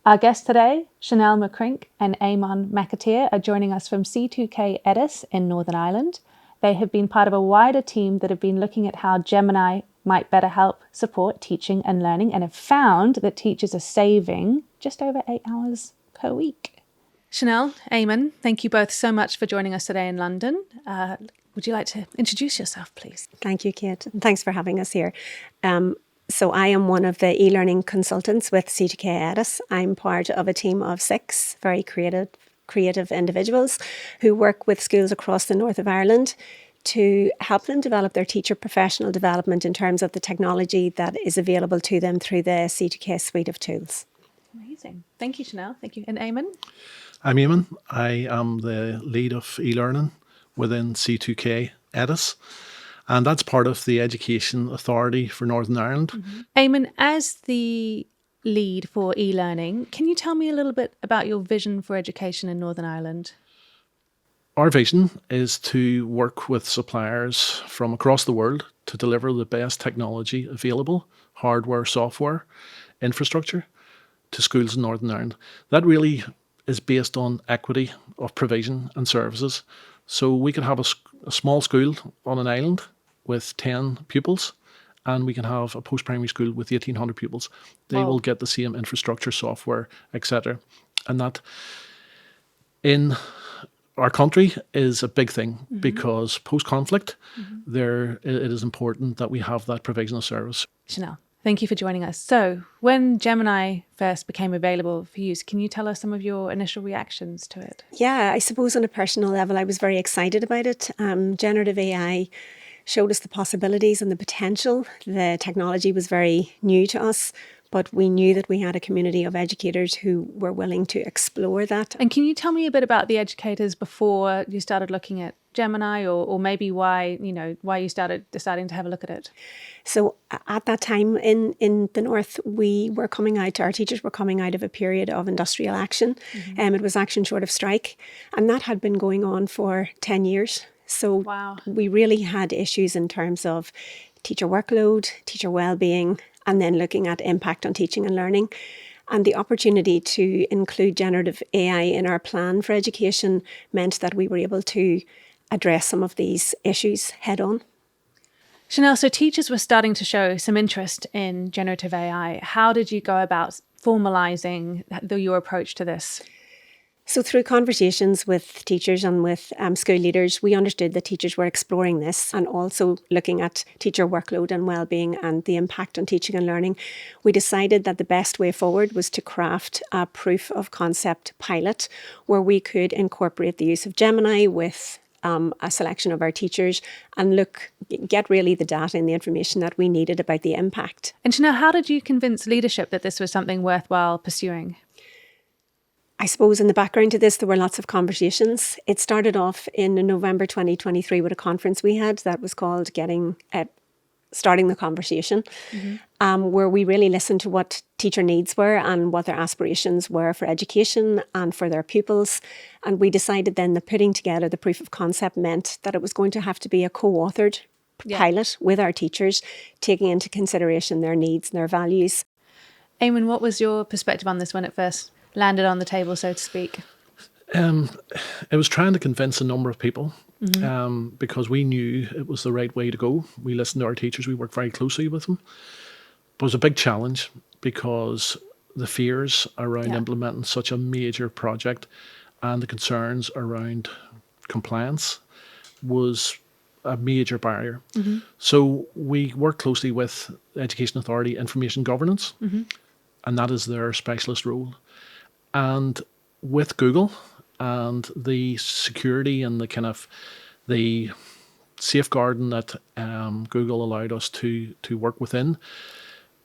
Our guests today, Chynel McCrink and Eamon McAteer, are joining us from C2K Edis in Northern Ireland. They have been part of a wider team that have been looking at how Gemini might better help support teaching and learning, and have found that teachers are saving just over 8 hours per week. Chynel, Eamon, thank you both so much for joining us today in London. Would you like to introduce yourself, please? Thank you, Kate. And thanks for having us here. So I am one of the eLearning consultants with C2K Edis. I'm part of a team of 6 very creative individuals who work with schools across the north of Ireland to help them develop their teacher professional development in terms of the technology that is available to them through the C2K suite of tools. Amazing. Thank you, Chynel. Thank you. And Eamon? I'm Eamon. I am the lead of eLearning within C2K Edis, and that's part of the Education Authority for Northern Ireland. Mm-hmm. Eamon, as the lead for eLearning, can you tell me a little bit about your vision for education in Northern Ireland? Our vision is to work with suppliers from across the world to deliver the best technology available, hardware, software, infrastructure, to schools in Northern Ireland. That really is based on equity of provision and services. So we can have a small school on an island with 10 pupils, and we can have a post-primary school with 1,800 pupils. They will get the same infrastructure, software, etc. And that in our country is a big thing, because post-conflict, it is important that we have that provision of service. Chynel, thank you for joining us. So when Gemini first became available for use, can you tell us some of your initial reactions to it? Yeah, I suppose on a personal level, I was very excited about it. Generative AI showed us the possibilities and the potential. The technology was very new to us, but we knew that we had a community of educators who were willing to explore that. And can you tell me a bit about the educators before you started looking at Gemini, or maybe why you started deciding to have a look at it? So at that time in the north, our teachers were coming out of a period of industrial action. It was action short of strike, and that had been going on for 10 years. So we really had issues in terms of teacher workload, teacher well-being, and then looking at impact on teaching and learning. And the opportunity to include generative AI in our plan for education meant that we were able to address some of these issues head on. Chynel, so teachers were starting to show some interest in generative AI. How did you go about formalizing your approach to this? So through conversations with teachers and with school leaders, we understood that teachers were exploring this and also looking at teacher workload and well-being and the impact on teaching and learning. We decided that the best way forward was to craft a proof of concept pilot where we could incorporate the use of Gemini with a selection of our teachers and get really the data and the information that we needed about the impact. And Chynel, how did you convince leadership that this was something worthwhile pursuing? I suppose in the background to this, there were lots of conversations. It started off in November 2023 with a conference we had that was called Starting the Conversation, where we really listened to what teacher needs were and what their aspirations were for education and for their pupils. And we decided then that putting together the proof of concept meant that it was going to have to be a co-authored pilot with our teachers, taking into consideration their needs and their values. Eamon, what was your perspective on this when it first landed on the table, so to speak? It was trying to convince a number of people because we knew it was the right way to go. We listened to our teachers, we worked very closely with them. But it was a big challenge because the fears around implementing such a major project and the concerns around compliance was a major barrier. So we worked closely with the Education Authority Information Governance, and that is their specialist role. And with Google and the security and the safeguarding that Google allowed us to work within,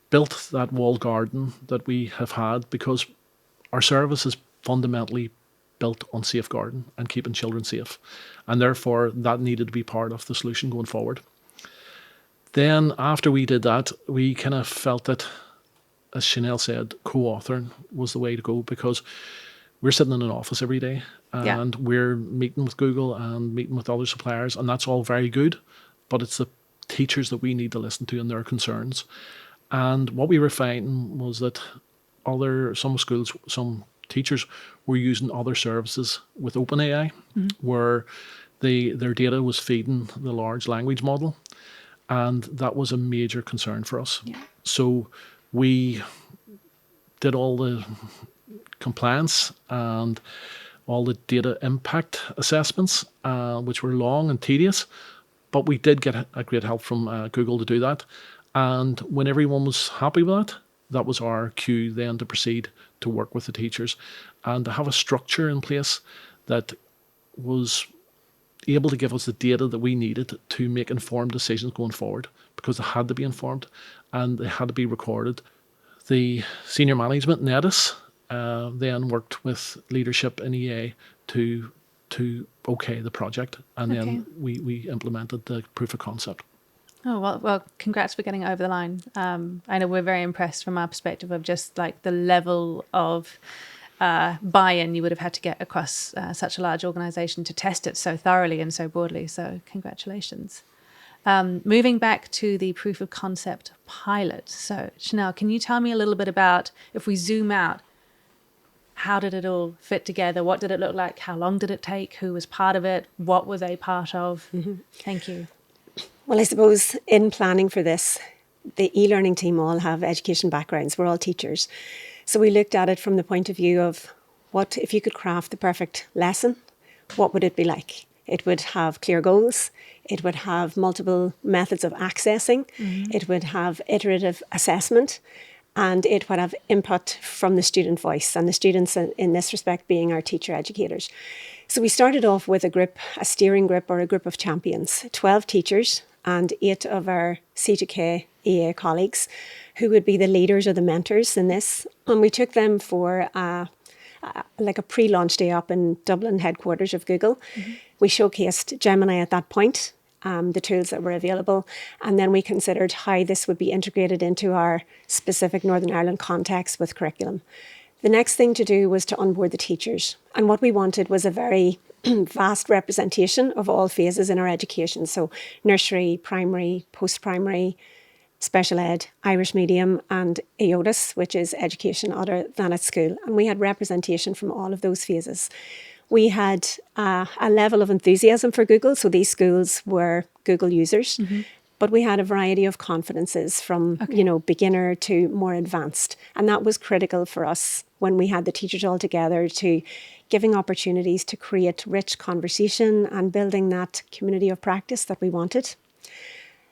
built that walled garden that we have had, because our service is fundamentally built on safeguarding and keeping children safe. And therefore, that needed to be part of the solution going forward. Then after we did that, we kind of felt that, as Chynel said, co-authoring was the way to go, because we're sitting in an office every day and we're meeting with Google and meeting with other suppliers, and that's all very good, but it's the teachers that we need to listen to and their concerns. And what we were finding was that some schools, some teachers were using other services with OpenAI, where their data was feeding the large language model, and that was a major concern for us. Yeah. So we did all the compliance and all the data impact assessments, which were long and tedious, but we did get a great help from Google to do that. And when everyone was happy with that, that was our cue then to proceed to work with the teachers and to have a structure in place that was able to give us the data that we needed to make informed decisions going forward, because they had to be informed and they had to be recorded. The senior management in EDIS then worked with leadership in EA to okay the project, and then we implemented the proof of concept. Oh, well, congrats for getting it over the line. I know we're very impressed from our perspective of just like the level of buy-in you would have had to get across such a large organisation to test it so thoroughly and so broadly. So congratulations. Moving back to the proof of concept pilot. So Chynel, can you tell me a little bit about, if we zoom out, how did it all fit together? What did it look like? How long did it take? Who was part of it? What was they part of? Thank you. Well, I suppose in planning for this, the eLearning team all have education backgrounds. We're all teachers. So we looked at it from the point of view of, what if you could craft the perfect lesson, what would it be like? It would have clear goals. It would have multiple methods of accessing. It would have iterative assessment. And it would have input from the student voice, and the students in this respect being our teacher educators. So we started off with a steering group or a group of champions, 12 teachers and 8 of our C2K EA colleagues who would be the leaders or the mentors in this. And we took them for like a pre-launch day up in Dublin headquarters of Google. We showcased Gemini at that point, the tools that were available, and then we considered how this would be integrated into our specific Northern Ireland context with curriculum. The next thing to do was to onboard the teachers, and what we wanted was a very vast representation of all phases in our education, so nursery, primary, post-primary, special ed, Irish medium, and EOTIS, which is education other than at school, and we had representation from all of those phases. We had a level of enthusiasm for Google, so these schools were Google users, but we had a variety of confidences from beginner to more advanced, and that was critical for us when we had the teachers all together, to giving opportunities to create rich conversation and building that community of practice that we wanted.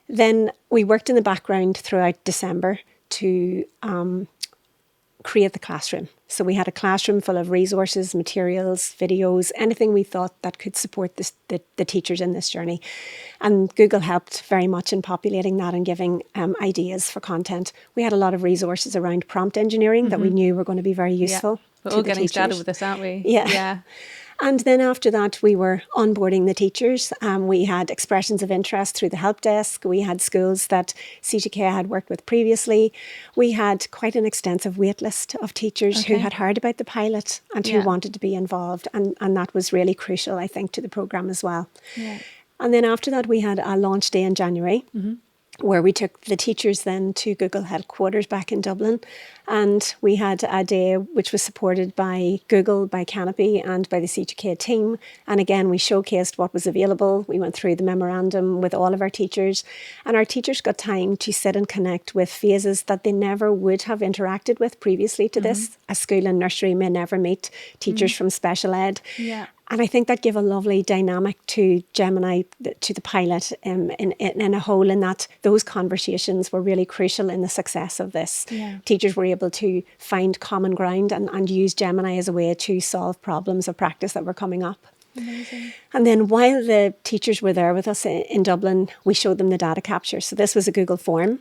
Then we worked in the background throughout December to create the classroom. So we had a classroom full of resources, materials, videos, anything we thought that could support the teachers in this journey. And Google helped very much in populating that and giving ideas for content. We had a lot of resources around prompt engineering that we knew were going to be very useful. We're all getting started with this, aren't we? Yeah. And then after that, we were onboarding the teachers. We had expressions of interest through the help desk. We had schools that C2K had worked with previously. We had quite an extensive wait list of teachers who had heard about the pilot and who wanted to be involved. And that was really crucial, I think, to the programme as well. Yeah. And then after that, we had a launch day in January, where we took the teachers then to Google headquarters back in Dublin. And we had a day which was supported by Google, by Canopy and by the C2K team. And again, we showcased what was available. We went through the memorandum with all of our teachers, and our teachers got time to sit and connect with phases that they never would have interacted with previously to this. A school and nursery may never meet teachers from special ed. Yeah. And I think that gave a lovely dynamic to Gemini, to the pilot in a whole, in that those conversations were really crucial in the success of this. Yeah. Teachers were able to find common ground and use Gemini as a way to solve problems of practice that were coming up. Amazing. And then while the teachers were there with us in Dublin, we showed them the data capture. So this was a Google form.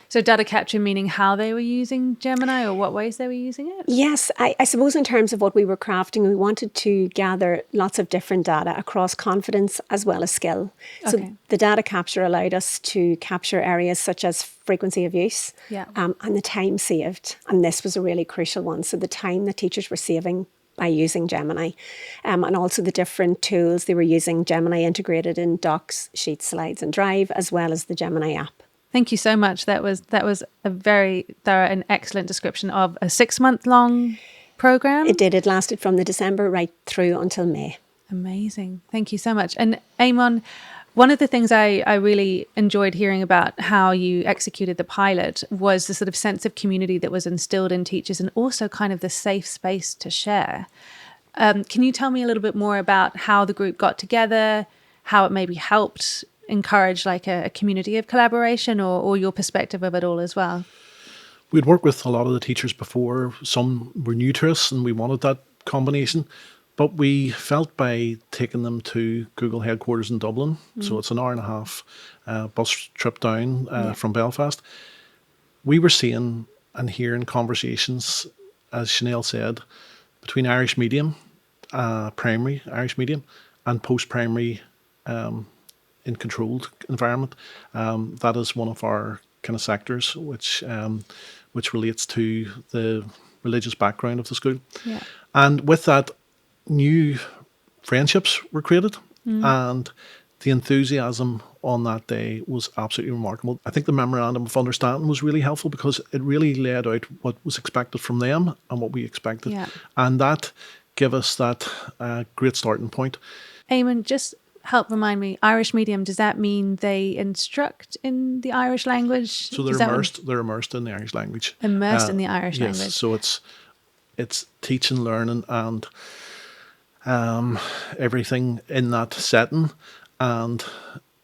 So data capture meaning how they were using Gemini or what ways they were using it? Yes, I suppose in terms of what we were crafting, we wanted to gather lots of different data across confidence as well as skill. So the data capture allowed us to capture areas such as frequency of use and the time saved. And this was a really crucial one. So the time that teachers were saving by using Gemini, and also the different tools they were using. Gemini integrated in Docs, Sheets, Slides and Drive, as well as the Gemini app. Thank you so much. That was a very thorough and excellent description of a 6-month-long program. It did. It lasted from the December right through until May. Amazing. Thank you so much. And Eamon, one of the things I really enjoyed hearing about how you executed the pilot was the sort of sense of community that was instilled in teachers, and also kind of the safe space to share. Can you tell me a little bit more about how the group got together, how it maybe helped encourage like a community of collaboration, or your perspective of it all as well? We'd worked with a lot of the teachers before. Some were new to us and we wanted that combination. But we felt by taking them to Google headquarters in Dublin, so it's an hour and a half bus trip down from Belfast, we were seeing and hearing conversations, as Chynel said, between Irish medium, primary Irish medium, and post-primary in controlled environment. That is one of our kind of sectors, which relates to the religious background of the school. Yeah. And with that, new friendships were created, and the enthusiasm on that day was absolutely remarkable. I think the memorandum of understanding was really helpful because it really laid out what was expected from them and what we expected. Yeah. And that gave us that great starting point. Eamon, just help remind me, Irish medium, does that mean they instruct in the Irish language? So they're immersed in the Irish language. Immersed in the Irish yes, language. So it's teaching, learning, and everything in that setting. And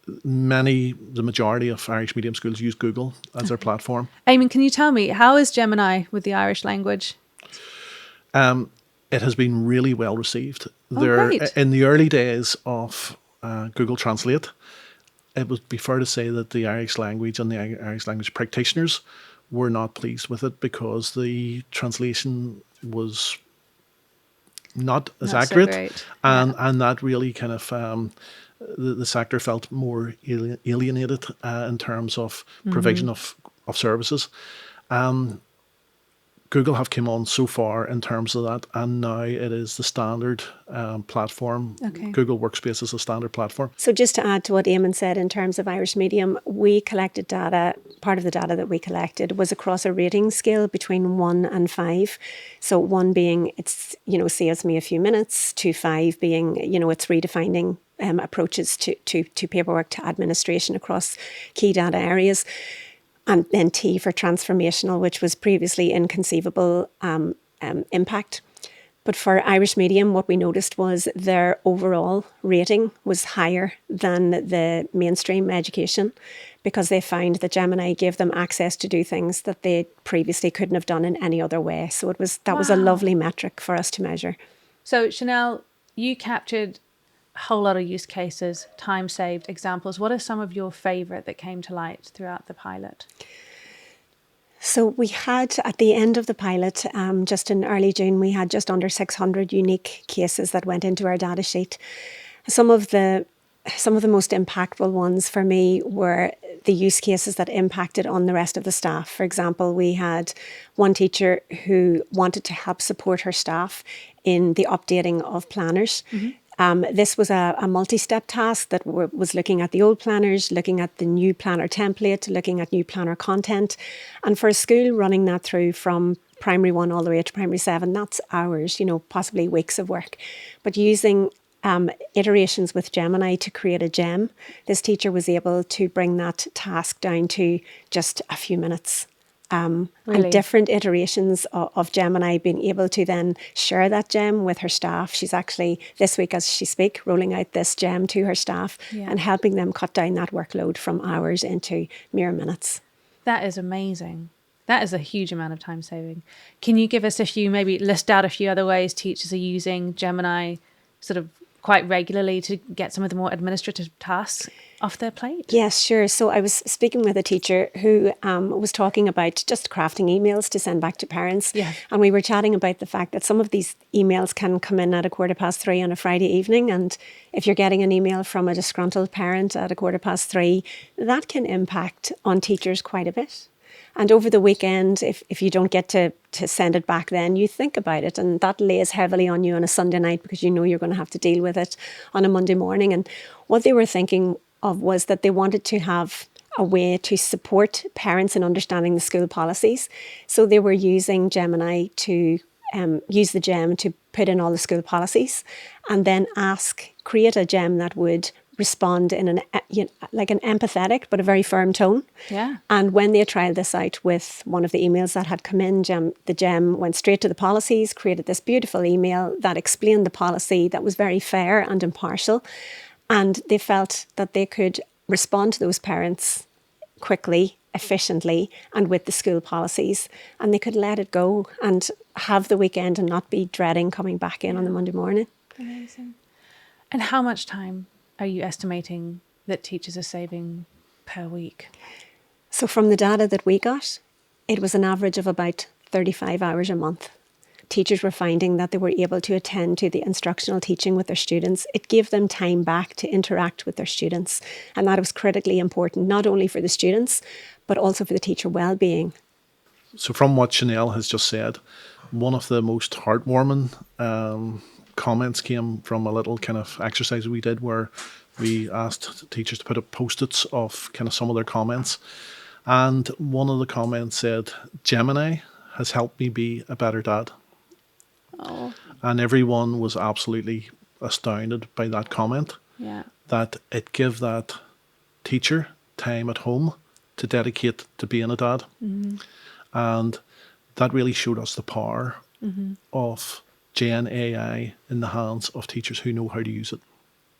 the majority of Irish medium schools use Google as their platform. Eamon, can you tell me, how is Gemini with the Irish language? It has been really well received. Great. In the early days of Google Translate, it would be fair to say that the Irish language and the Irish language practitioners were not pleased with it because the translation was not as accurate, so great. and that really kind of the sector felt more alienated in terms of provision of services. Google have come on so far in terms of that, and now it is the standard platform. Okay. Google Workspace is a standard platform. So just to add to what Eamon said in terms of Irish medium, we collected data. Part of the data that we collected was across a rating scale between 1 and 5. So 1 being it's saves me a few minutes, to 5 being it's redefining approaches to paperwork, to administration across key data areas. And then T for transformational, which was previously inconceivable impact. But for Irish medium, what we noticed was their overall rating was higher than the mainstream education, because they found that Gemini gave them access to do things that they previously couldn't have done in any other way. So that was a lovely metric for us to measure. So Chynel, you captured a whole lot of use cases, time saved, examples. What are some of your favourite that came to light throughout the pilot? So we had, at the end of the pilot, just in early June, we had just under 600 unique cases that went into our data sheet. Some of the most impactful ones for me were the use cases that impacted on the rest of the staff. For example, we had one teacher who wanted to help support her staff in the updating of planners. This was a multi-step task that was looking at the old planners, looking at the new planner template, looking at new planner content. And for a school running that through from primary 1 all the way to primary 7, that's hours, possibly weeks of work. But using iterations with Gemini to create a gem, this teacher was able to bring that task down to just a few minutes. Really? And different iterations of Gemini being able to then share that gem with her staff. She's actually, this week as she speak, rolling out this gem to her staff and helping them cut down that workload from hours into mere minutes. That is amazing. That is a huge amount of time saving. Can you give us maybe list out a few other ways teachers are using Gemini sort of quite regularly to get some of the more administrative tasks off their plate? Yes, sure. So I was speaking with a teacher who was talking about just crafting emails to send back to parents. Yeah. And we were chatting about the fact that some of these emails can come in at 3:15 on a Friday evening. And if you're getting an email from a disgruntled parent at 3:15, that can impact on teachers quite a bit. And over the weekend, if you don't get to send it back then, you think about it, and that lays heavily on you on a Sunday night because you're going to have to deal with it on a Monday morning. And what they were thinking of was that they wanted to have a way to support parents in understanding the school policies. So they were using Gemini to use the gem to put in all the school policies, and then create a gem that would respond in an empathetic but a very firm tone. Yeah. And when they tried this out with one of the emails that had come in, the gem went straight to the policies, created this beautiful email that explained the policy that was very fair and impartial. And they felt that they could respond to those parents quickly, efficiently, and with the school policies. And they could let it go and have the weekend and not be dreading coming back in on the Monday morning. Amazing. And how much time are you estimating that teachers are saving per week? So from the data that we got, it was an average of about 35 hours a month. Teachers were finding that they were able to attend to the instructional teaching with their students. It gave them time back to interact with their students. And that was critically important, not only for the students, but also for the teacher well-being. So from what Chynel has just said, one of the most heartwarming comments came from a little kind of exercise we did where we asked teachers to put up post-its of kind of some of their comments. And one of the comments said, Gemini has helped me be a better dad. Oh. And everyone was absolutely astounded by that comment. Yeah. That it gave that teacher time at home to dedicate to being a dad. Mm-hmm. And that really showed us the power of Gen AI in the hands of teachers who know how to use it.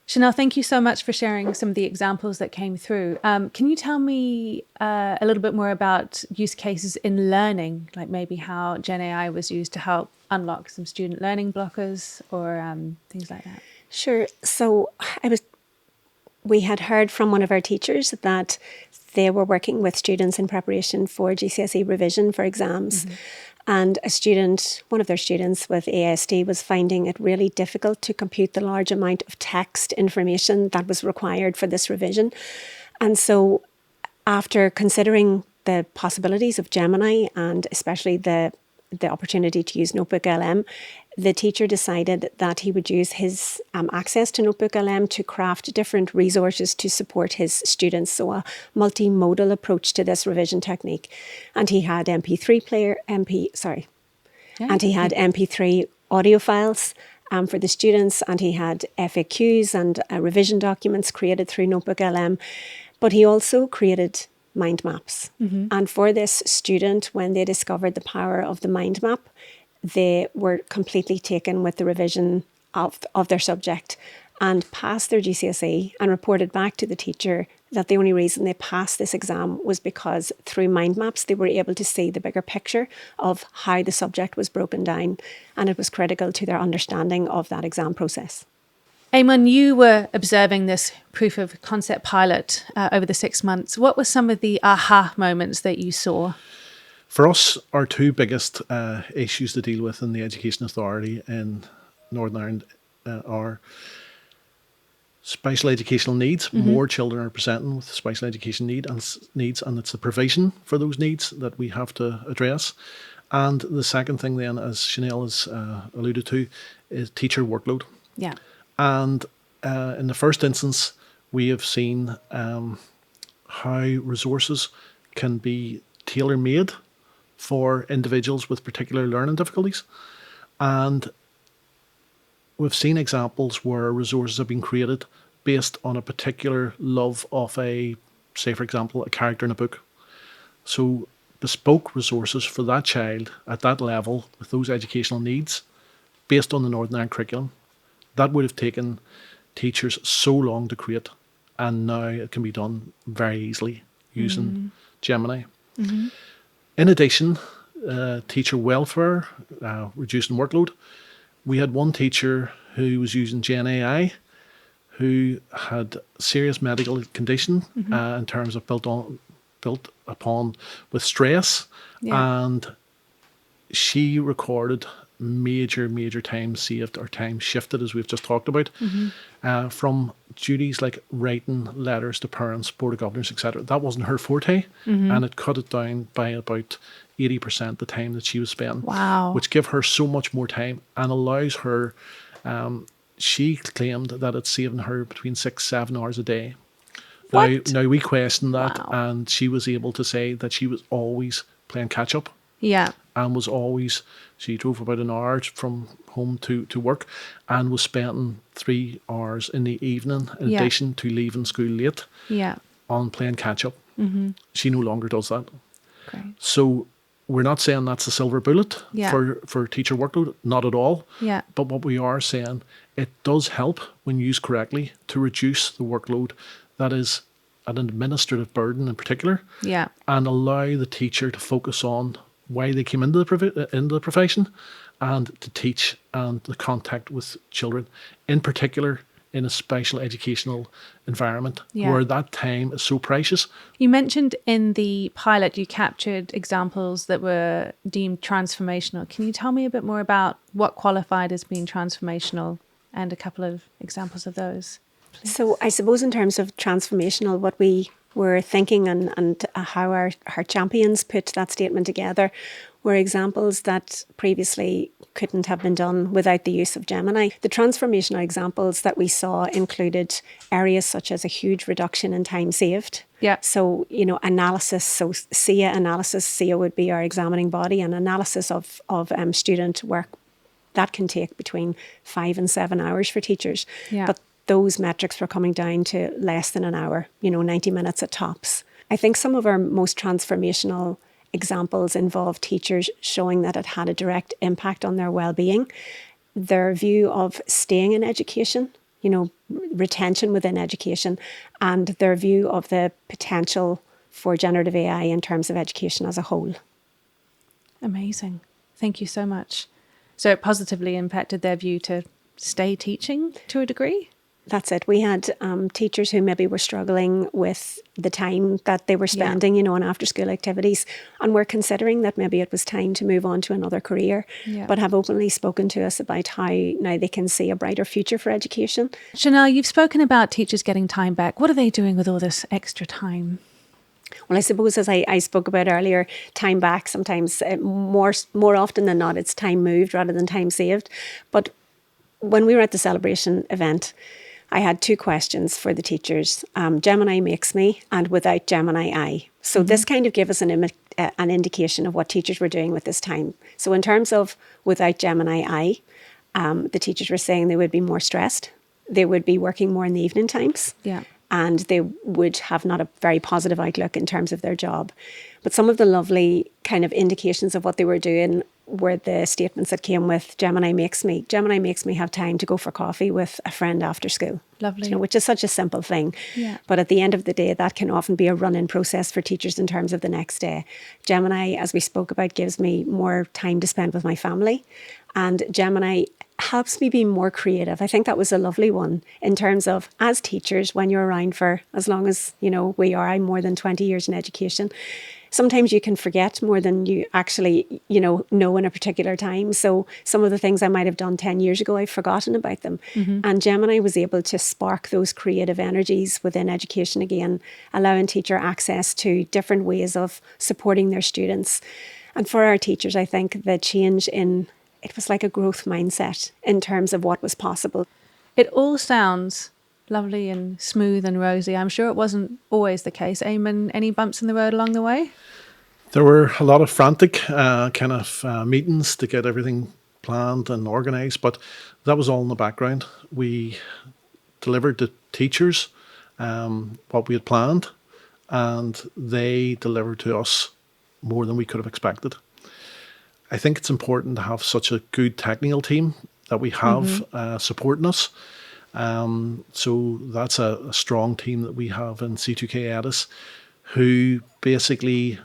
Chynel, thank you so much for sharing some of the examples that came through. Can you tell me a little bit more about use cases in learning, like maybe how Gen AI was used to help unlock some student learning blockers or things like that? Sure. So we had heard from one of our teachers that they were working with students in preparation for GCSE revision for exams. Mm-hmm. And one of their students with ASD was finding it really difficult to compute the large amount of text information that was required for this revision. And so after considering the possibilities of Gemini and especially the opportunity to use Notebook LM, the teacher decided that he would use his access to Notebook LM to craft different resources to support his students. So a multimodal approach to this revision technique. And he had and he had MP3 audio files for the students, and he had FAQs and revision documents created through Notebook LM. But he also created mind maps. Mm-hmm. And for this student, when they discovered the power of the mind map, they were completely taken with the revision of their subject and passed their GCSE and reported back to the teacher that the only reason they passed this exam was because through mind maps they were able to see the bigger picture of how the subject was broken down, and it was critical to their understanding of that exam process. Eamon, you were observing this proof of concept pilot over the 6 months. What were some of the aha moments that you saw? For us, our two biggest issues to deal with in the Education Authority in Northern Ireland are special educational needs. Mm-hmm. More children are presenting with special education needs, and it's the provision for those needs that we have to address. And the second thing then, as Chynel has alluded to, is teacher workload. Yeah. And in the first instance, we have seen how resources can be tailor-made for individuals with particular learning difficulties. And we've seen examples where resources have been created based on a particular love of say for example, a character in a book. So bespoke resources for that child at that level with those educational needs based on the Northern Ireland curriculum. That would have taken teachers so long to create, and now it can be done very easily using Gemini. Mm-hmm. In addition, teacher welfare, reducing workload. We had one teacher who was using Gen AI who had serious medical condition in terms of built upon with stress, and she recorded major time saved or time shifted, as we've just talked about, from duties like writing letters to parents, board of governors, etc. That wasn't her forte, and it cut it down by about 80% the time that she was spending. Wow. Which gave her so much more time and allows her, she claimed that it's saving her between 6-7 hours a day Now we questioned that, Wow. and she was able to say that she was always playing catch up Yeah. and was always, she drove about an hour from home to work and was spending 3 hours in the evening in Yeah. addition to leaving school late Yeah. on playing catch up. She no longer does that. Great. So we're not saying that's a silver bullet Yeah. for teacher workload, not at all. Yeah. But what we are saying, it does help when used correctly to reduce the workload that is an administrative burden in particular, Yeah. and allow the teacher to focus on why they came into the profession and to teach and the contact with children, in particular in a special educational environment Yeah. where that time is so precious. You mentioned in the pilot you captured examples that were deemed transformational. Can you tell me a bit more about what qualified as being transformational and a couple of examples of those? So I suppose in terms of transformational, what we were thinking and how our champions put that statement together were examples that previously couldn't have been done without the use of Gemini. The transformational examples that we saw included areas such as a huge reduction in time saved. Yeah. So, analysis, so SIA analysis, SIA would be our examining body, and analysis of student work, that can take between 5 and 7 hours for teachers. Yeah. But those metrics were coming down to less than an hour, 90 minutes at tops. I think some of our most transformational examples involve teachers showing that it had a direct impact on their well-being, their view of staying in education, retention within education, and their view of the potential for generative AI in terms of education as a whole. Amazing. Thank you so much. So it positively impacted their view to stay teaching to a degree? That's it. We had teachers who maybe were struggling with the time that they were spending, on after school activities, and were considering that maybe it was time to move on to another career, but have openly spoken to us about how now they can see a brighter future for education. Chynel, you've spoken about teachers getting time back. What are they doing with all this extra time? Well, I suppose as I spoke about earlier, time back sometimes, more often than not, it's time moved rather than time saved. But when we were at the celebration event, I had 2 questions for the teachers. Gemini makes me, and without Gemini, I. So this kind of gave us an indication of what teachers were doing with this time. So in terms of without Gemini, I, the teachers were saying they would be more stressed. They would be working more in the evening times. Yeah. And they would have not a very positive outlook in terms of their job. But some of the lovely kind of indications of what they were doing were the statements that came with Gemini makes me. Gemini makes me have time to go for coffee with a friend after school. Lovely. Which is such a simple thing. Yeah. But at the end of the day, that can often be a run-in process for teachers in terms of the next day. Gemini, as we spoke about, gives me more time to spend with my family. And Gemini helps me be more creative. I think that was a lovely one in terms of, as teachers, when you're around for as long as, we are, I'm more than 20 years in education, sometimes you can forget more than you actually, know in a particular time. So some of the things I might have done 10 years ago, I've forgotten about them. And Gemini was able to spark those creative energies within education again, allowing teacher access to different ways of supporting their students. And for our teachers, I think the change it was like a growth mindset in terms of what was possible. It all sounds lovely and smooth and rosy. I'm sure it wasn't always the case. Eamon, any bumps in the road along the way? There were a lot of frantic meetings to get everything planned and organised, but that was all in the background. We delivered to teachers what we had planned, and they delivered to us more than we could have expected. I think it's important to have such a good technical team that we have supporting us. So that's a strong team that we have in C2K Edis, who basically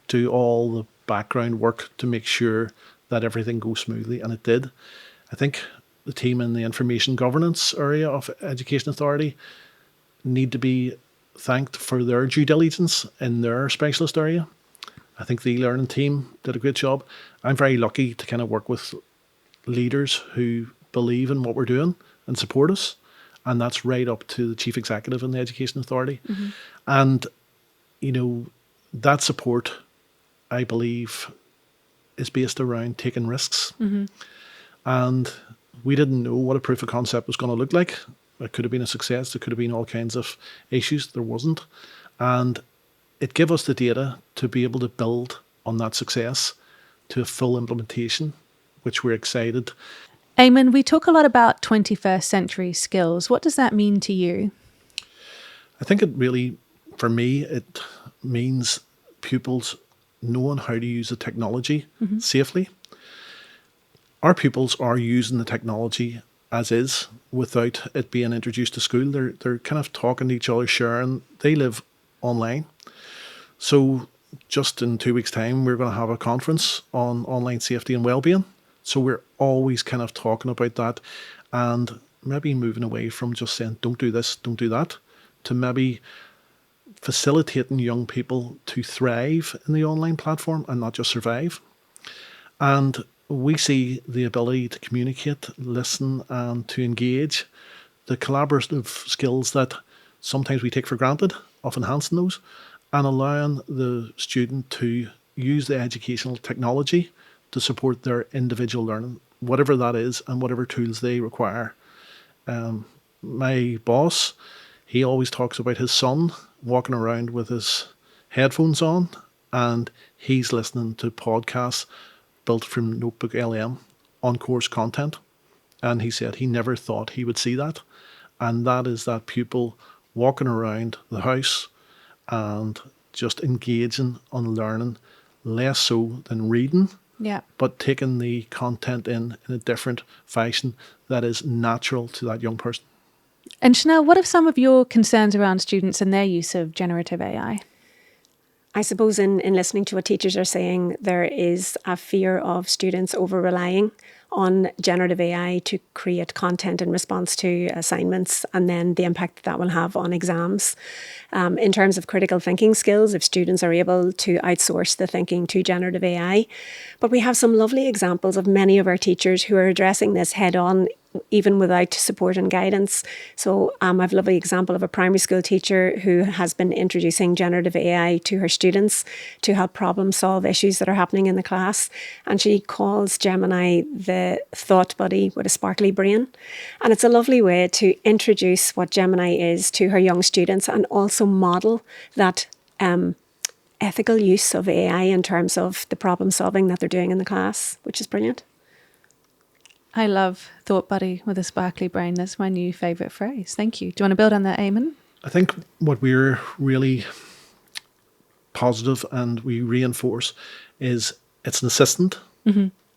do all the background work to make sure that everything goes smoothly, and it did. I think the team in the information governance area of Education Authority need to be thanked for their due diligence in their specialist area. I think the eLearning team did a great job. I'm very lucky to kind of work with leaders who believe in what we're doing and support us. And that's right up to the chief executive in the Education Authority. And, that support, I believe, is based around taking risks. And we didn't know what a proof of concept was going to look like. It could have been a success. There could have been all kinds of issues. There wasn't. And it gave us the data to be able to build on that success to a full implementation, which we're excited. Eamon, we talk a lot about 21st century skills. What does that mean to you? I think it really, for me, it means pupils knowing how to use the technology safely. Our pupils are using the technology as is without it being introduced to school. They're kind of talking to each other, sharing. They live online. So just in 2 weeks' time, we're going to have a conference on online safety and wellbeing. So we're always kind of talking about that and maybe moving away from just saying, don't do this, don't do that, to maybe facilitating young people to thrive in the online platform and not just survive. And we see the ability to communicate, listen, and to engage, the collaborative skills that sometimes we take for granted, of enhancing those and allowing the student to use the educational technology to support their individual learning, whatever that is and whatever tools they require. My boss, he always talks about his son walking around with his headphones on and he's listening to podcasts built from Notebook LM on course content. And he said he never thought he would see that. And that is that pupil walking around the house and just engaging on learning, less so than reading, but taking the content in a different fashion that is natural to that young person. And Chynel, what are some of your concerns around students and their use of generative AI? I suppose in listening to what teachers are saying, there is a fear of students over-relying on generative AI to create content in response to assignments and then the impact that will have on exams. In terms of critical thinking skills, if students are able to outsource the thinking to generative AI. But we have some lovely examples of many of our teachers who are addressing this head on, even without support and guidance. So I have a lovely example of a primary school teacher who has been introducing generative AI to her students to help problem solve issues that are happening in the class. And she calls Gemini the thought buddy with a sparkly brain. And it's a lovely way to introduce what Gemini is to her young students and also model that ethical use of AI in terms of the problem solving that they're doing in the class, which is brilliant. I love thought buddy with a sparkly brain. That's my new favourite phrase. Thank you. Do you want to build on that, Eamon? I think what we're really positive and we reinforce is it's an assistant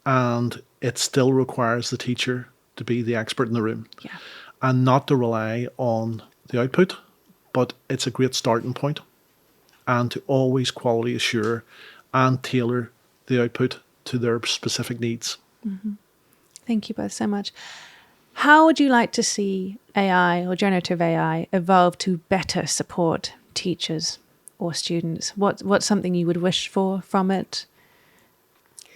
and it still requires the teacher to be the expert in the room and not to rely on the output, but it's a great starting point and to always quality assure and tailor the output to their specific needs. Thank you both so much. How would you like to see AI or generative AI evolve to better support teachers or students? What's something you would wish for from it?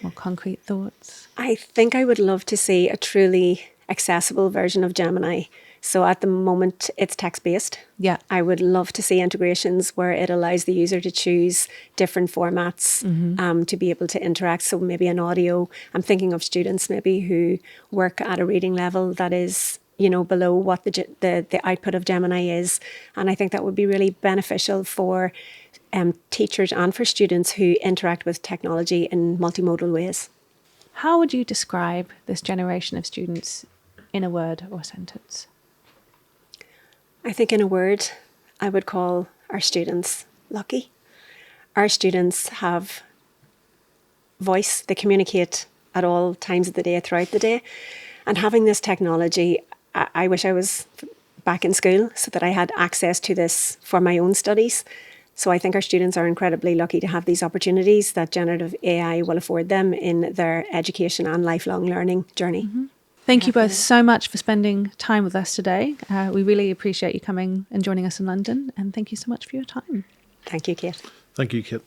More concrete thoughts? I think I would love to see a truly accessible version of Gemini. So at the moment, it's text-based. Yeah. I would love to see integrations where it allows the user to choose different formats to be able to interact. So maybe an audio. I'm thinking of students maybe who work at a reading level that is, below what the output of Gemini is. And I think that would be really beneficial for teachers and for students who interact with technology in multimodal ways. How would you describe this generation of students in a word or sentence? I think in a word, I would call our students lucky. Our students have voice. They communicate at all times of the day, throughout the day. And having this technology, I wish I was back in school so that I had access to this for my own studies. So I think our students are incredibly lucky to have these opportunities that generative AI will afford them in their education and lifelong learning journey. Thank you both so much for spending time with us today. We really appreciate you coming and joining us in London. And thank you so much for your time. Thank you, Kate. Thank you, Kate.